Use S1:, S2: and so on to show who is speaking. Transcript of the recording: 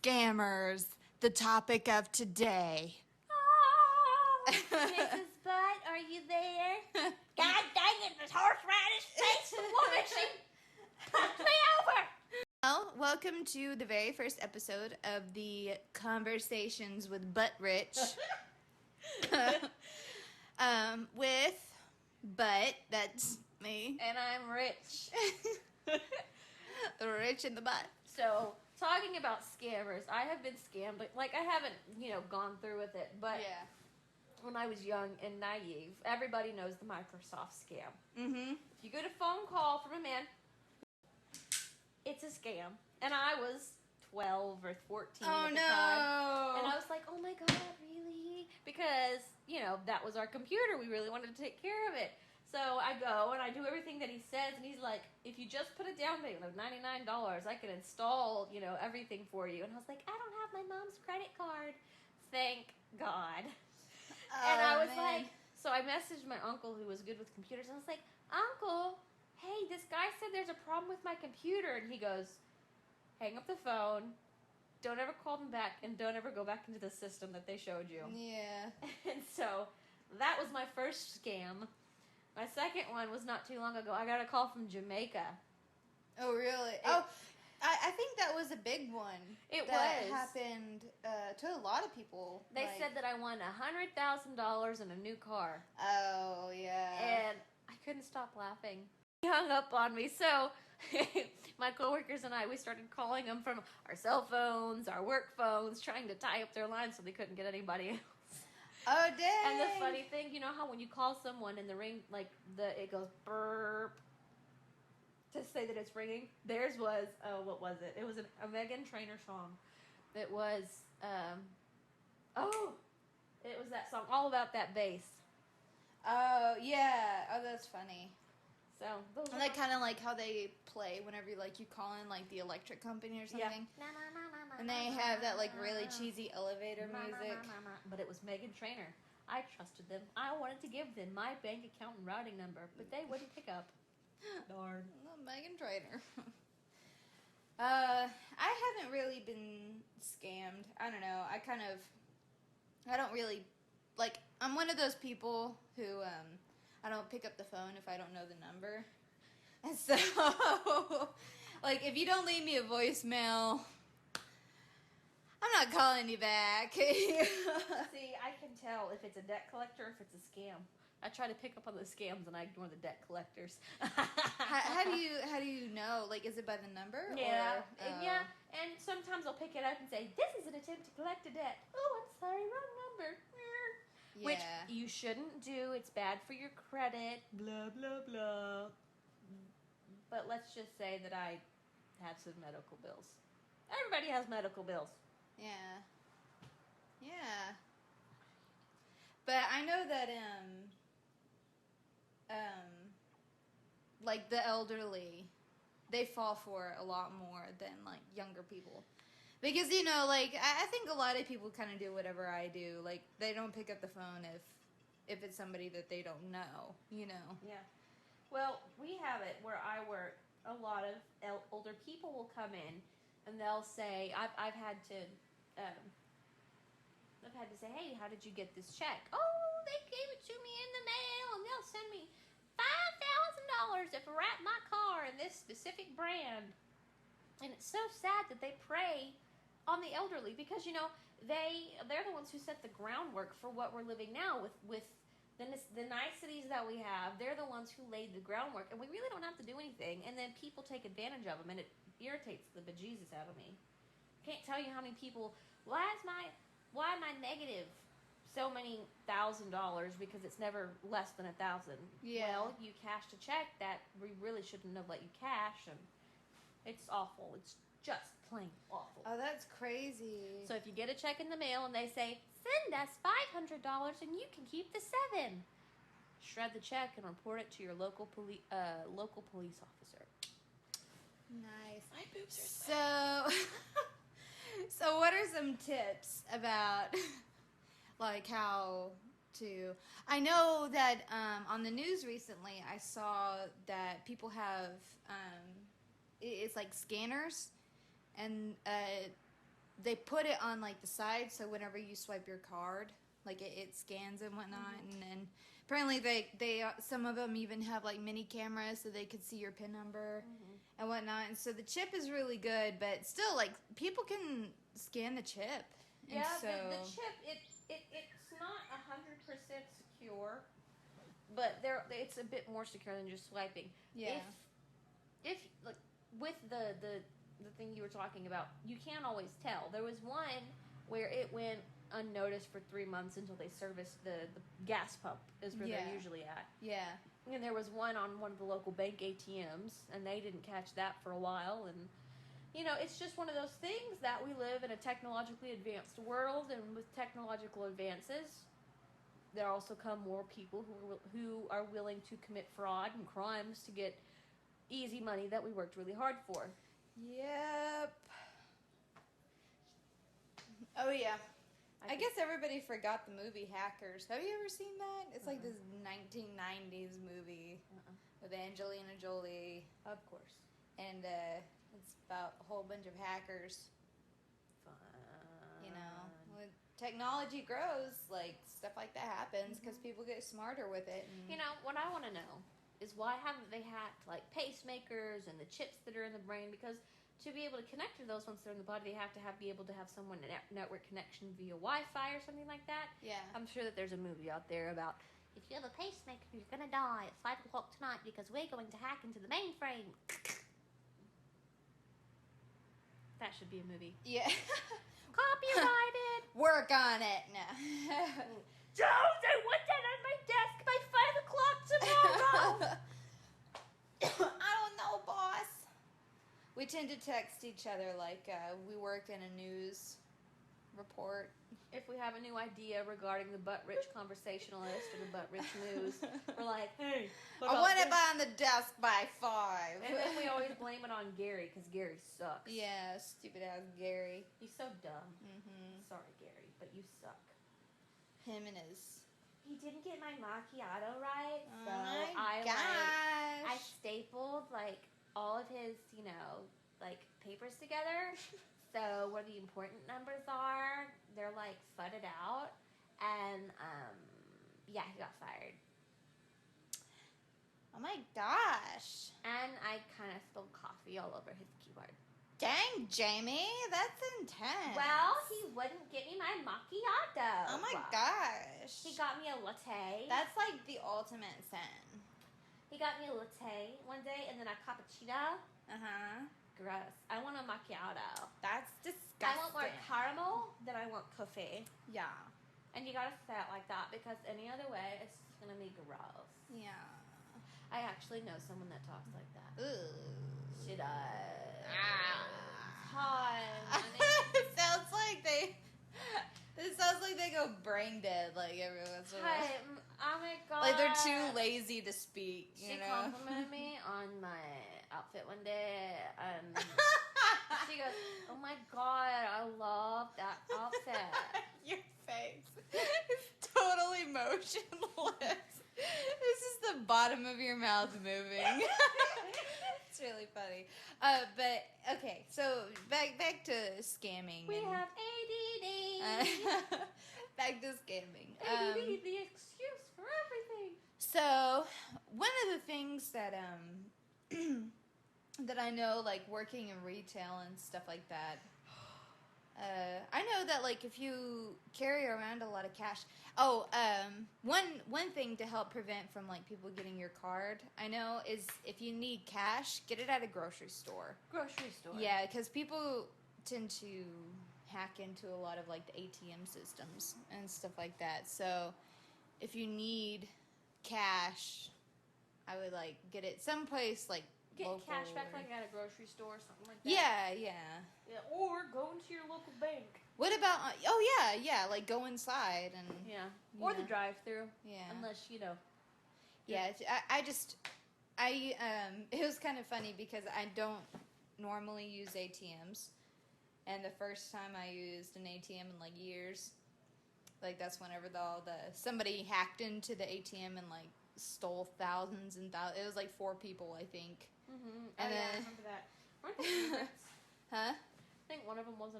S1: Scammers, the topic of today.
S2: Oh, Mrs. Butt, are you there? God dang it, this horseradish face woman, she fucked me over.
S1: Well, welcome to the very first episode of the Conversations with Butt Rich. With Butt, that's me.
S2: And I'm rich.
S1: Rich in the butt.
S2: So, talking about scammers, I have been scammed. Like, I haven't, gone through with it, but
S1: Yeah.
S2: when I was young and naive, everybody knows the Microsoft scam.
S1: Mm-hmm.
S2: If you get a phone call from a man, it's a scam. And I was 12 or 14
S1: Oh,
S2: at the
S1: no.
S2: time. And I was like, oh my God, really? Because, that was our computer. We really wanted to take care of it. So I go and I do everything that he says. And he's like, if you just put a down payment of $99, I can install, everything for you. And I was like, I don't have my mom's credit card. Thank God. And I was like, so I messaged my uncle who was good with computers. And I was like, Uncle, hey, this guy said there's a problem with my computer. And he goes, hang up the phone, don't ever call them back, and don't ever go back into the system that they showed you.
S1: Yeah.
S2: And so that was my first scam. My second one was not too long ago. I got a call from Jamaica.
S1: Oh, really? I think that was a big one.
S2: It
S1: that
S2: was.
S1: happened to a lot of people.
S2: They said that I won $100,000 in a new car.
S1: Oh, yeah.
S2: And I couldn't stop laughing. He hung up on me. So my coworkers and we started calling them from our cell phones, our work phones, trying to tie up their lines so they couldn't get anybody else.
S1: Oh, dang.
S2: And the funny thing, you know how when you call someone and the ring, it goes burp to say that it's ringing? Theirs was, what was it? It was a Meghan Trainor song. It was, it was that song, All About That Bass.
S1: Oh, yeah. Oh, that's funny.
S2: So, those
S1: And like kind of like how they play whenever you call in like the electric company or something.
S2: Yeah.
S1: And they have that like really cheesy elevator music.
S2: But it was Meghan Trainor. I trusted them. I wanted to give them my bank account and routing number, but they wouldn't pick up. Darn.
S1: Well, Meghan Trainor. I haven't really been scammed. I don't know. I don't really, I'm one of those people who, I don't pick up the phone if I don't know the number. And so, if you don't leave me a voicemail, I'm not calling you back.
S2: See, I can tell if it's a debt collector or if it's a scam. I try to pick up on the scams and I ignore the debt collectors.
S1: How do you know? Is it by the number?
S2: Yeah,
S1: or,
S2: yeah. And sometimes I'll pick it up and say, "This is an attempt to collect a debt." Oh, I'm sorry, wrong number.
S1: Yeah.
S2: Which you shouldn't do. It's bad for your credit. Blah blah blah. But let's just say that I have some medical bills. Everybody has medical bills.
S1: Yeah. Yeah. But I know that the elderly, they fall for it a lot more than younger people. Because I think a lot of people kind of do whatever I do. They don't pick up the phone if it's somebody that they don't know,
S2: Yeah. Well, we have it where I work. A lot of older people will come in, and they'll say, "I've had to say, hey, how did you get this check? Oh, they gave it to me in the mail, and they'll send me $5,000 if I wrap my car in this specific brand." And it's so sad that they prey on the elderly because they're the ones who set the groundwork for what we're living now with the niceties that we have. They're the ones who laid the groundwork, and we really don't have to do anything. And then people take advantage of them, and it irritates the bejesus out of me. I can't tell you how many people. Why am I negative so many $1,000 because it's never less than 1,000?
S1: Yeah.
S2: Well, you cashed a check that we really shouldn't have let you cash, and it's awful. It's just plain awful.
S1: Oh, that's crazy.
S2: So if you get a check in the mail and they say, send us $500 and you can keep the $7, shred the check and report it to your local police officer.
S1: Nice.
S2: My boobs are
S1: So what are some tips about how to... I know that on the news recently I saw that people have it's scanners, and they put it on like the side, so whenever you swipe your card, like it scans and whatnot, and then apparently they some of them even have like mini cameras so they could see your PIN number and whatnot. And so the chip is really good, but still, like, people can scan the chip. And
S2: Yeah,
S1: so
S2: the chip it's not 100% secure, but it's a bit more secure than just swiping.
S1: yeah,
S2: If like with the thing you were talking about, you can't always tell. There was one where it went unnoticed for 3 months until they serviced the gas pump is where
S1: Yeah.
S2: they're usually at.
S1: yeah,
S2: And there was one on one of the local bank ATMs, and they didn't catch that for a while. And you know, it's just one of those things that we live in a technologically advanced world, and with technological advances, there also come more people who are willing to commit fraud and crimes to get easy money that we worked really hard for.
S1: yep. Oh yeah. I guess everybody forgot the movie Hackers. Have you ever seen that? It's like this 1990s movie with Angelina Jolie,
S2: Of course.
S1: and it's about a whole bunch of hackers.
S2: Fun.
S1: You know, when technology grows, like stuff like that happens because people get smarter with it. And
S2: You know, what I want to know is why haven't they hacked like pacemakers and the chips that are in the brain? Because to be able to connect to those once they're in the body, they have to be able to have someone network connection via Wi-Fi or something like that.
S1: yeah,
S2: I'm sure that there's a movie out there about if you have a pacemaker, you're gonna die at 5 o'clock tonight because we're going to hack into the mainframe. That should be a movie.
S1: yeah.
S2: Copyrighted.
S1: Work on it. No.
S2: Don't! I want that on my desk by 5 o'clock tomorrow.
S1: I don't know, boss. We tend to text each other like we work in a news report.
S2: If we have a new idea regarding the butt-rich conversationalist or the butt-rich news, we're like, hey,
S1: I want it on the desk by 5.
S2: And then we always blame it on Gary because Gary sucks.
S1: Yeah, stupid ass Gary.
S2: He's so dumb.
S1: Mm-hmm.
S2: Sorry, Gary, but you suck.
S1: Him and his.
S2: He didn't get my macchiato right,
S1: Oh
S2: so
S1: my
S2: I
S1: gosh.
S2: stapled like all of his, like papers together. So where the important numbers are, they're like fudded out, and yeah, he got fired.
S1: Oh my gosh.
S2: And I kind of spilled coffee all over his keyboard.
S1: Dang, Jamie, that's intense.
S2: Well, he wouldn't get me my macchiato.
S1: Oh my gosh.
S2: He got me a latte.
S1: That's like the ultimate sin.
S2: He got me a latte one day, and then a cappuccino.
S1: Uh-huh.
S2: Gross. I want a macchiato.
S1: That's disgusting.
S2: I want more caramel than I want coffee.
S1: Yeah.
S2: And you gotta say it like that because any other way, it's just gonna be gross.
S1: Yeah.
S2: I actually know someone that talks like that.
S1: Ooh.
S2: She does.
S1: Ah.
S2: Hi.
S1: It sounds like they. It sounds like they go brain dead like every once in a while.
S2: Hi. Oh my god.
S1: Like they're too lazy to speak.
S2: She
S1: You know.
S2: complimented me on my outfit one day, and she goes, "Oh my god, I love that outfit."
S1: Your face is totally motionless. This is the bottom of your mouth moving. It's really funny. But okay, so back to scamming.
S2: We
S1: and,
S2: have ADD.
S1: back to scamming.
S2: ADD, the excuse for everything.
S1: So one of the things that that I know, like working in retail and stuff like that, I know that like if you carry around a lot of cash. Oh, one thing to help prevent from like people getting your card, I know, is if you need cash, get it at a grocery store.
S2: Grocery store.
S1: Yeah, because people tend to hack into a lot of like the ATM systems and stuff like that. So if you need cash, I would like get it someplace like
S2: Get
S1: local
S2: cash back
S1: or-
S2: like at a grocery store or something like that.
S1: Yeah.
S2: Or go into your local bank.
S1: What about? Yeah. Like go inside and
S2: Yeah. Or the
S1: Yeah.
S2: drive-through.
S1: yeah.
S2: Unless,
S1: Yeah, it was kind of funny because I don't normally use ATMs, and the first time I used an ATM in like years, like that's whenever somebody hacked into the ATM and like stole thousands and thousands. It was like 4 people, I think.
S2: Mm-hmm.
S1: And
S2: Yeah, I
S1: then-
S2: remember that. Weren't they secrets?
S1: Huh?
S2: I think one of them was